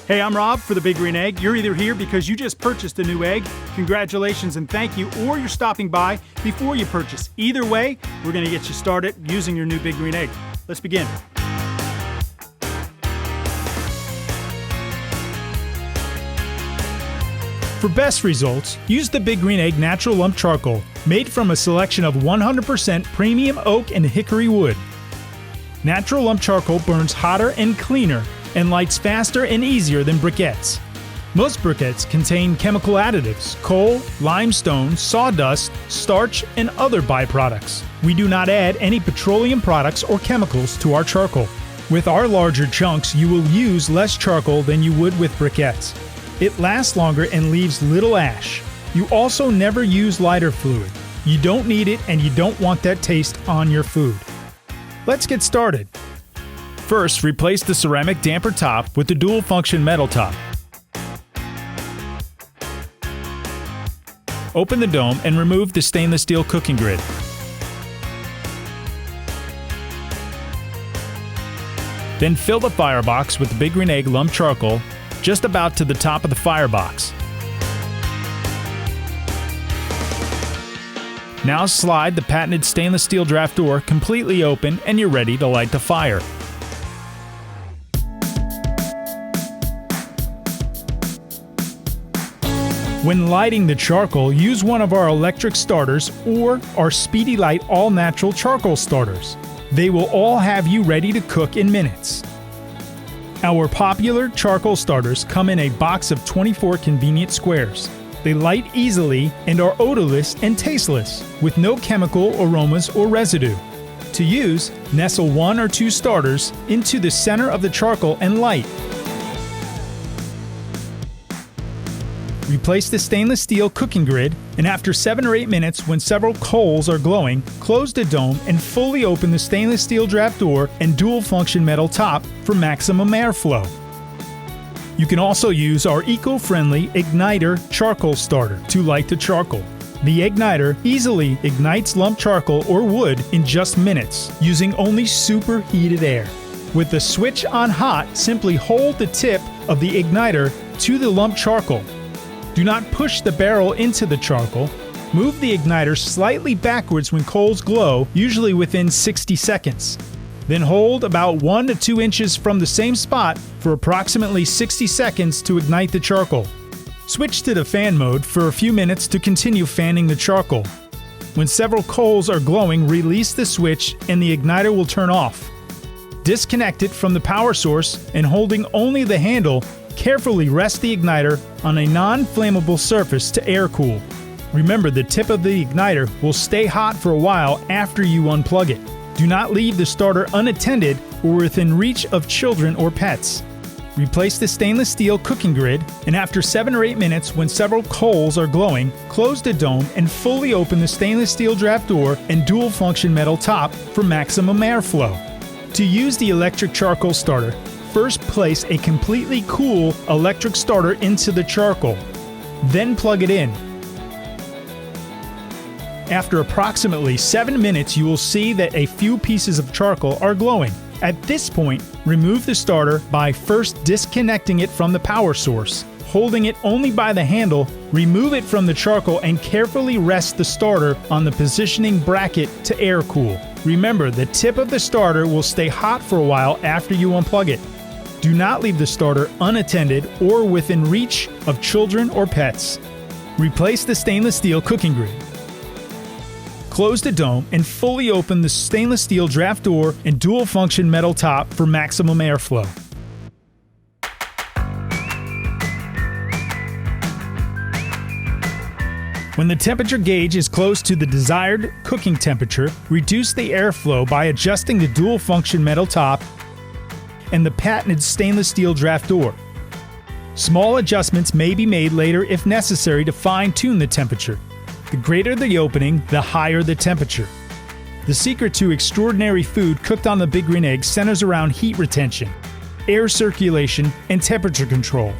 Hey, I'm Rob for the Big Green Egg. You're either here because you just purchased a new egg, congratulations and thank you, or you're stopping by before you purchase. Either way, we're going to get you started using your new Big Green Egg. Let's begin. For best results, use the Big Green Egg Natural Lump Charcoal, made from a selection of 100% premium oak and hickory wood. Natural Lump Charcoal burns hotter and cleaner and lights faster and easier than briquettes. Most briquettes contain chemical additives, coal, limestone, sawdust, starch, and other byproducts. We do not add any petroleum products or chemicals to our charcoal. With our larger chunks, you will use less charcoal than you would with briquettes. It lasts longer and leaves little ash. You also never use lighter fluid. You don't need it and you don't want that taste on your food. Let's get started. First, replace the ceramic damper top with the dual function metal top. Open the dome and remove the stainless steel cooking grid. Then fill the firebox with the Big Green Egg Lump Charcoal just about to the top of the firebox. Now slide the patented stainless steel draft door completely open and you're ready to light the fire. When lighting the charcoal, use one of our electric starters or our Speedy Light all-natural charcoal starters. They will all have you ready to cook in minutes. Our popular charcoal starters come in a box of 24 convenient squares. They light easily and are odorless and tasteless, with no chemical aromas or residue. To use, nestle 1 or 2 starters into the center of the charcoal and light. Replace the stainless steel cooking grid, and after 7 or 8 minutes, when several coals are glowing, close the dome and fully open the stainless steel draft door and dual function metal top for maximum airflow. You can also use our eco-friendly Igniter charcoal starter to light the charcoal. The Igniter easily ignites lump charcoal or wood in just minutes, using only superheated air. With the switch on hot, simply hold the tip of the Igniter to the lump charcoal. Do not push the barrel into the charcoal. Move the igniter slightly backwards when coals glow, usually within 60 seconds. Then hold about 1 to 2 inches from the same spot for approximately 60 seconds to ignite the charcoal. Switch to the fan mode for a few minutes to continue fanning the charcoal. When several coals are glowing, release the switch and the igniter will turn off. Disconnect it from the power source and holding only the handle, carefully rest the igniter on a non-flammable surface to air cool. Remember, the tip of the igniter will stay hot for a while after you unplug it. Do not leave the starter unattended or within reach of children or pets. Replace the stainless steel cooking grid, and after 7 or 8 minutes, when several coals are glowing, close the dome and fully open the stainless steel draft door and dual function metal top for maximum airflow. To use the electric charcoal starter, first place a completely cool electric starter into the charcoal. Then plug it in. After approximately 7 minutes, you will see that a few pieces of charcoal are glowing. At this point, remove the starter by first disconnecting it from the power source. Holding it only by the handle, remove it from the charcoal and carefully rest the starter on the positioning bracket to air cool. Remember, the tip of the starter will stay hot for a while after you unplug it. Do not leave the starter unattended or within reach of children or pets. Replace the stainless steel cooking grid. Close the dome and fully open the stainless steel draft door and dual function metal top for maximum airflow. When the temperature gauge is close to the desired cooking temperature, reduce the airflow by adjusting the dual function metal top and the patented stainless steel draft door. Small adjustments may be made later if necessary to fine-tune the temperature. The greater the opening, the higher the temperature. The secret to extraordinary food cooked on the Big Green Egg centers around heat retention, air circulation, and temperature control.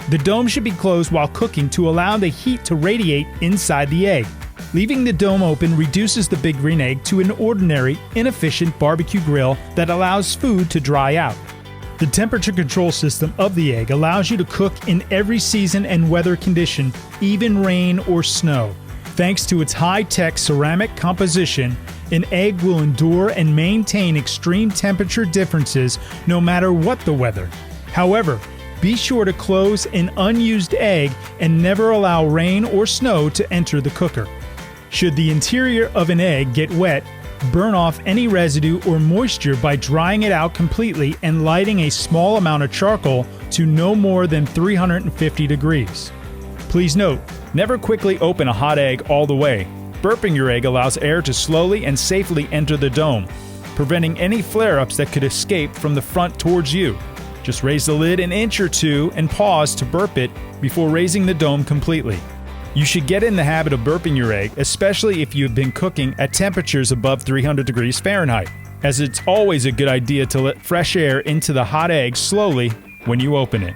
The dome should be closed while cooking to allow the heat to radiate inside the egg. Leaving the dome open reduces the Big Green Egg to an ordinary, inefficient barbecue grill that allows food to dry out. The temperature control system of the egg allows you to cook in every season and weather condition, even rain or snow. Thanks to its high-tech ceramic composition, an egg will endure and maintain extreme temperature differences no matter what the weather. However, be sure to close an unused egg and never allow rain or snow to enter the cooker. Should the interior of an egg get wet, burn off any residue or moisture by drying it out completely and lighting a small amount of charcoal to no more than 350 degrees. Please note, never quickly open a hot egg all the way. Burping your egg allows air to slowly and safely enter the dome, preventing any flare-ups that could escape from the front towards you. Just raise the lid an inch or two and pause to burp it before raising the dome completely. You should get in the habit of burping your egg, especially if you've been cooking at temperatures above 300 degrees Fahrenheit, as it's always a good idea to let fresh air into the hot egg slowly when you open it.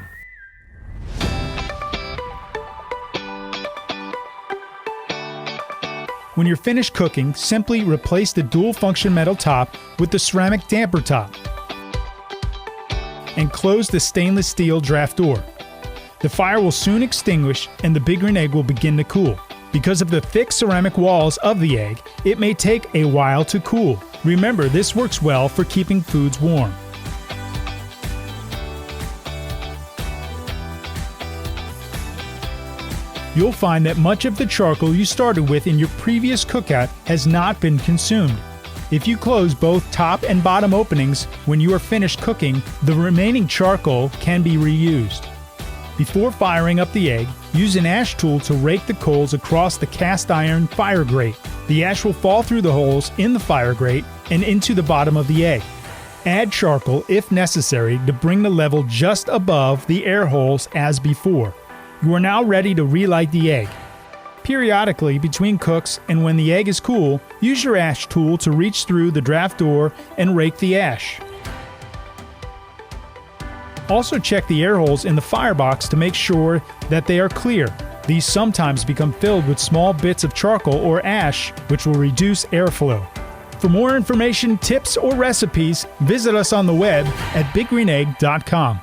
When you're finished cooking, simply replace the dual-function metal top with the ceramic damper top and close the stainless steel draft door. The fire will soon extinguish and the Big Green Egg will begin to cool. Because of the thick ceramic walls of the egg, it may take a while to cool. Remember, this works well for keeping foods warm. You'll find that much of the charcoal you started with in your previous cookout has not been consumed. If you close both top and bottom openings when you are finished cooking, the remaining charcoal can be reused. Before firing up the egg, use an ash tool to rake the coals across the cast iron fire grate. The ash will fall through the holes in the fire grate and into the bottom of the egg. Add charcoal if necessary to bring the level just above the air holes as before. You are now ready to relight the egg. Periodically between cooks and when the egg is cool, use your ash tool to reach through the draft door and rake the ash. Also check the air holes in the firebox to make sure that they are clear. These sometimes become filled with small bits of charcoal or ash, which will reduce airflow. For more information, tips, or recipes, visit us on the web at biggreenegg.com.